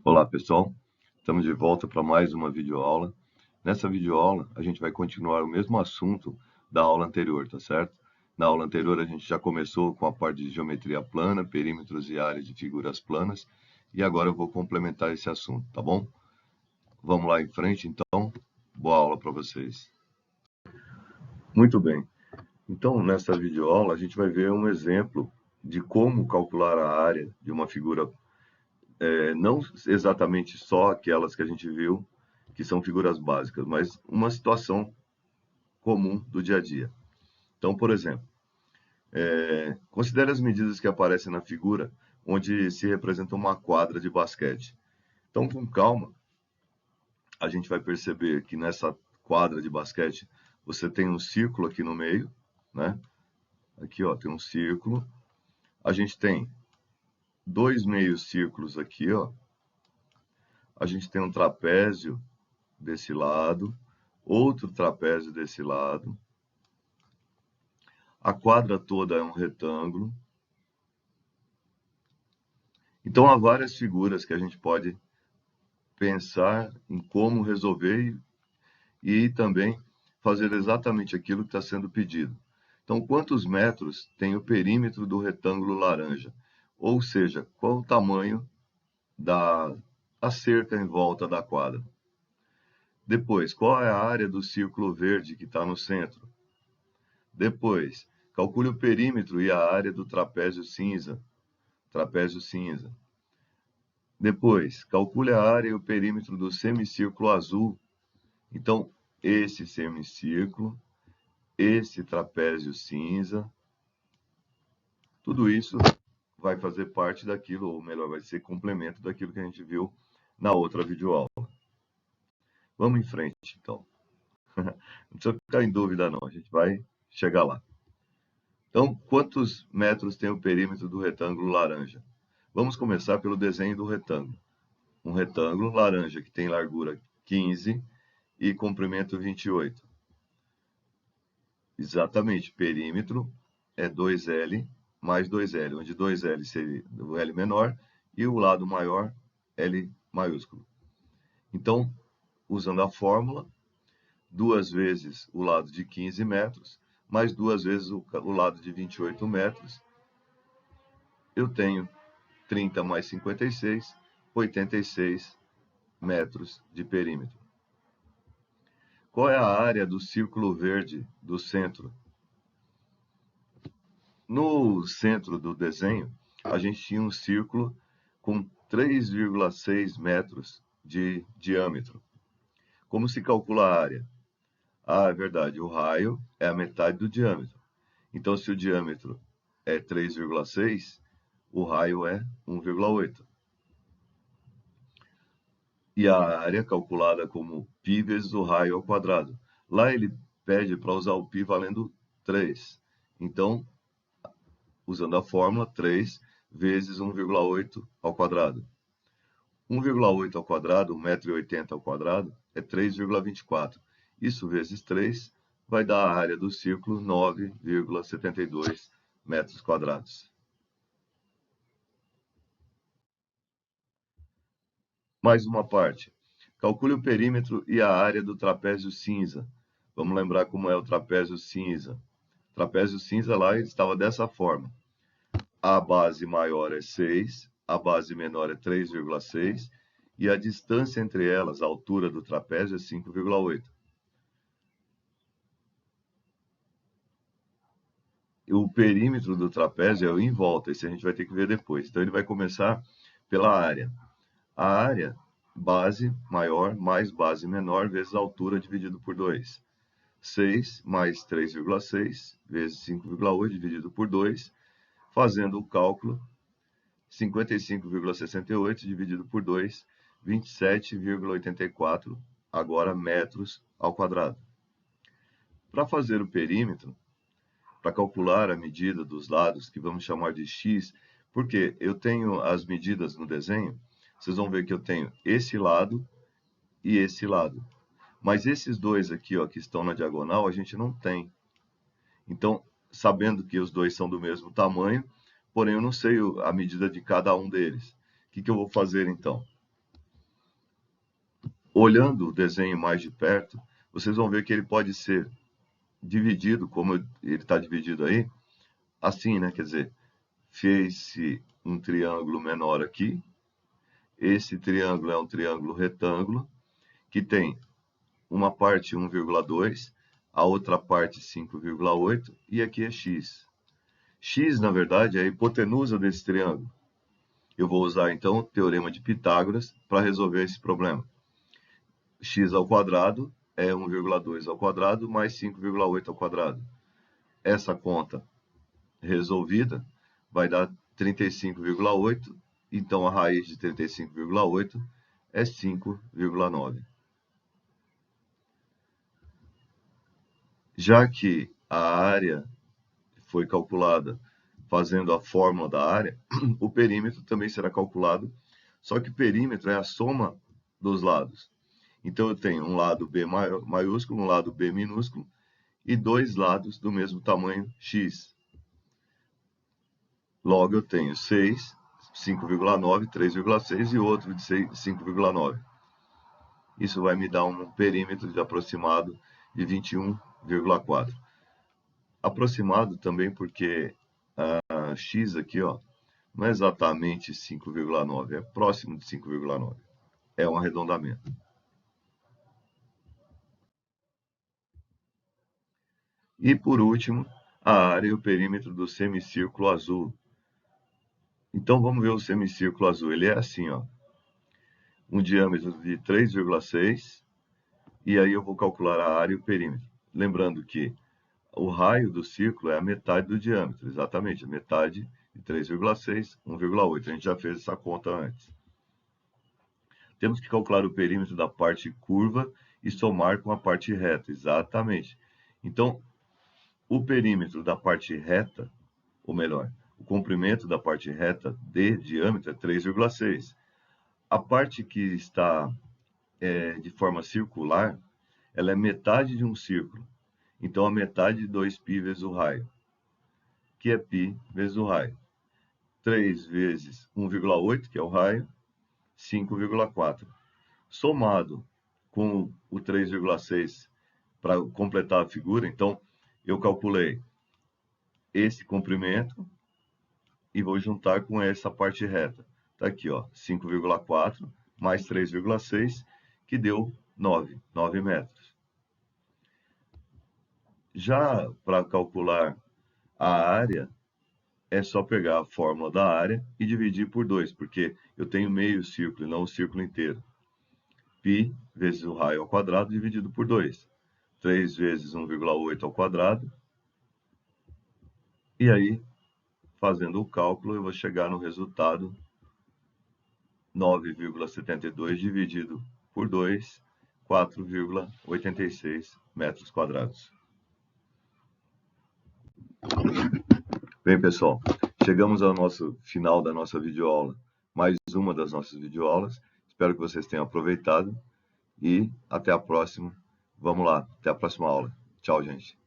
Olá pessoal, estamos de volta para mais uma videoaula. Nessa videoaula a gente vai continuar o mesmo assunto da aula anterior, tá certo? Na aula anterior a gente já começou com a parte de geometria plana, perímetros e áreas de figuras planas, e agora eu vou complementar esse assunto, tá bom? Vamos lá em frente então, boa aula para vocês. Muito bem, então nessa videoaula a gente vai ver um exemplo de como calcular a área de uma figura não exatamente só aquelas que a gente viu, que são figuras básicas, mas uma situação comum do dia a dia. Então, por exemplo, considere as medidas que aparecem na figura, onde se representa uma quadra de basquete. Então, com calma, a gente vai perceber que nessa quadra de basquete, você tem um círculo aqui no meio, né? Aqui, ó, tem um círculo. A gente tem dois meios círculos aqui, ó. A gente tem um trapézio desse lado, outro trapézio desse lado. A quadra toda é um retângulo. Então, há várias figuras que a gente pode pensar em como resolver e também fazer exatamente aquilo que está sendo pedido. Então, quantos metros tem o perímetro do retângulo laranja? Ou seja, qual o tamanho da cerca em volta da quadra? Depois, qual é a área do círculo verde que está no centro? Depois, calcule o perímetro e a área do trapézio cinza. Depois, calcule a área e o perímetro do semicírculo azul. Então, esse semicírculo, esse trapézio cinza, tudo isso vai fazer parte daquilo, ou melhor, vai ser complemento daquilo que a gente viu na outra videoaula. Vamos em frente, então. Não precisa ficar em dúvida, não. A gente vai chegar lá. Então, quantos metros tem o perímetro do retângulo laranja? Vamos começar pelo desenho do retângulo. Um retângulo laranja que tem largura 15 e comprimento 28. Exatamente, perímetro é 2L mais 2L, onde 2L seria o L menor e o lado maior, L maiúsculo. Então, usando a fórmula, 2 vezes o lado de 15 metros, mais 2 vezes o lado de 28 metros, eu tenho 30 mais 56, 86 metros de perímetro. Qual é a área do círculo verde do centro? No centro do desenho, a gente tinha um círculo com 3,6 metros de diâmetro. Como se calcula a área? Ah, é verdade, o raio é a metade do diâmetro. Então, se o diâmetro é 3,6, o raio é 1,8. E a área calculada como π vezes o raio ao quadrado. Lá ele pede para usar o π valendo 3. Então, usando a fórmula, 3 vezes 1,8 ao quadrado. 1,8 ao quadrado, 1,80 m ao quadrado, é 3,24. Isso vezes 3 vai dar a área do círculo 9,72 metros quadrados. Mais uma parte. Calcule o perímetro e a área do trapézio cinza. Vamos lembrar como é o trapézio cinza. O trapézio cinza lá estava dessa forma. A base maior é 6, a base menor é 3,6 e a distância entre elas, a altura do trapézio, é 5,8. O perímetro do trapézio é o em volta, esse a gente vai ter que ver depois. Então, ele vai começar pela área. A área, base maior mais base menor vezes a altura dividido por 2. 6 mais 3,6 vezes 5,8 dividido por 2, fazendo o cálculo, 55,68 dividido por 2, 27,84, agora metros ao quadrado. Para fazer o perímetro, para calcular a medida dos lados, que vamos chamar de x, porque eu tenho as medidas no desenho, vocês vão ver que eu tenho esse lado e esse lado. Mas esses dois aqui, ó, que estão na diagonal, a gente não tem. Então, sabendo que os dois são do mesmo tamanho, porém eu não sei a medida de cada um deles. O que eu vou fazer então? olhando o desenho mais de perto, vocês vão ver que ele pode ser dividido, como ele está dividido aí, assim, né? Quer dizer, fez-se um triângulo menor aqui. Esse triângulo é um triângulo retângulo, que tem uma parte 1,2, a outra parte 5,8, e aqui é x. X, na verdade, é a hipotenusa desse triângulo. Eu vou usar, então, o teorema de Pitágoras para resolver esse problema. X ao quadrado é 1,2 ao quadrado mais 5,8 ao quadrado. Essa conta resolvida vai dar 35,8. Então, a raiz de 35,8 é 5,9. Já que a área foi calculada fazendo a fórmula da área, o perímetro também será calculado, só que o perímetro é a soma dos lados. Então, eu tenho um lado B maiúsculo, um lado B minúsculo, e dois lados do mesmo tamanho, x. Logo, eu tenho 6, 5,9, 3,6 e outro de 5,9. Isso vai me dar um perímetro de aproximado de 21,4. Aproximado também porque a x aqui, ó, não é exatamente 5,9, é próximo de 5,9. É um arredondamento. E, por último, a área e o perímetro do semicírculo azul. Então, vamos ver o semicírculo azul. Ele é assim, ó, um diâmetro de 3,6, e aí eu vou calcular a área e o perímetro. Lembrando que o raio do círculo é a metade do diâmetro, exatamente, a metade de 3,6, 1,8. A gente já fez essa conta antes. Temos que calcular o perímetro da parte curva e somar com a parte reta, exatamente. Então, o perímetro da parte reta, ou melhor, o comprimento da parte reta de diâmetro é 3,6. A parte que está de forma circular, ela é metade de um círculo. Então, a metade de 2π vezes o raio, que é π vezes o raio. 3 vezes 1,8, que é o raio, 5,4. Somado com o 3,6 para completar a figura, então, eu calculei esse comprimento e vou juntar com essa parte reta. Está aqui, ó, 5,4 mais 3,6, que deu 9 metros. Já para calcular a área, é só pegar a fórmula da área e dividir por 2, porque eu tenho meio círculo e não o círculo inteiro. Π vezes o raio ao quadrado dividido por 2. 3 vezes 1,8 ao quadrado. E aí, fazendo o cálculo, eu vou chegar no resultado 9,72 dividido por 2, 4,86 metros quadrados. Bem, pessoal, chegamos ao nosso final da nossa videoaula, mais uma das nossas videoaulas. Espero que vocês tenham aproveitado e até a próxima. Vamos lá, até a próxima aula. Tchau, gente.